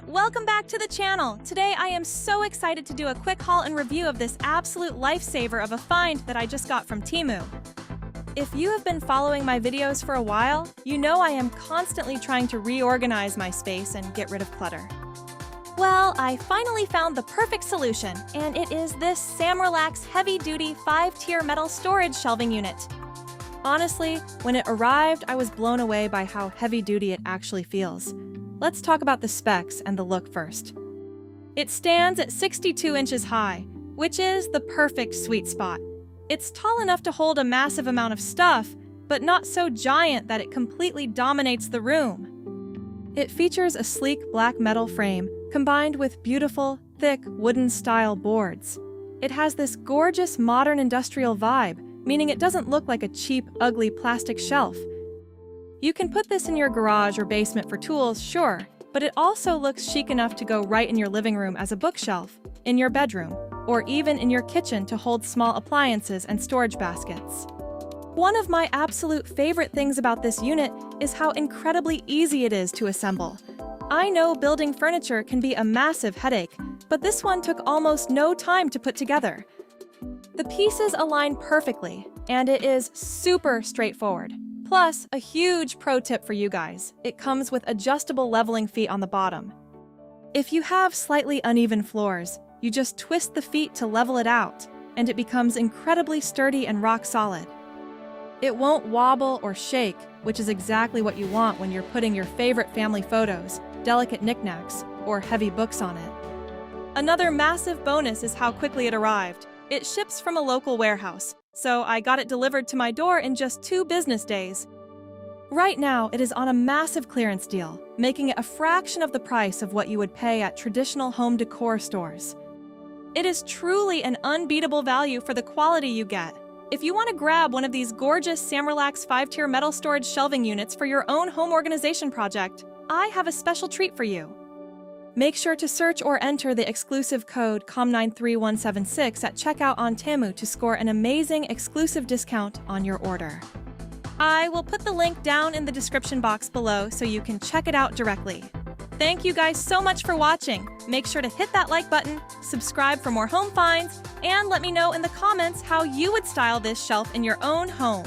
Welcome back to the channel. Today I am so excited to do a quick haul and review of this absolute lifesaver of a find that I just got from Temu. If you have been following my videos for a while, you know I am constantly trying to reorganize my space and get rid of clutter. Well, I finally found the perfect solution, and it is this Samrelax heavy-duty 5-tier metal storage shelving unit. Honestly, when it arrived, I was blown away by how heavy-duty it actually feels. Let's talk about the specs and the look first. It stands at 62 inches high, which is the perfect sweet spot. It's tall enough to hold a massive amount of stuff, but not so giant that it completely dominates the room. It features a sleek black metal frame combined with beautiful, thick wooden-style boards. It has this gorgeous modern industrial vibe, meaning it doesn't look like a cheap, ugly plastic shelf. You can put this in your garage or basement for tools, sure, but it also looks chic enough to go right in your living room as a bookshelf, in your bedroom, or even in your kitchen to hold small appliances and storage baskets. One of my absolute favorite things about this unit is how incredibly easy it is to assemble. I know building furniture can be a massive headache, but this one took almost no time to put together. The pieces align perfectly, and it is super straightforward. Plus, a huge pro tip for you guys, it comes with adjustable leveling feet on the bottom. If you have slightly uneven floors, you just twist the feet to level it out, and it becomes incredibly sturdy and rock solid. It won't wobble or shake, which is exactly what you want when you're putting your favorite family photos, delicate knickknacks, or heavy books on it. Another massive bonus is how quickly it arrived. It ships from a local warehouse, so I got it delivered to my door in just 2 business days. Right now, it is on a massive clearance deal, making it a fraction of the price of what you would pay at traditional home decor stores. It is truly an unbeatable value for the quality you get. If you want to grab one of these gorgeous Samrelax 5-tier metal storage shelving units for your own home organization project, I have a special treat for you. Make sure to search or enter the exclusive code COM93176 at checkout on Temu to score an amazing exclusive discount on your order. I will put the link down in the description box below so you can check it out directly. Thank you guys so much for watching. Make sure to hit that like button, subscribe for more home finds, and let me know in the comments how you would style this shelf in your own home.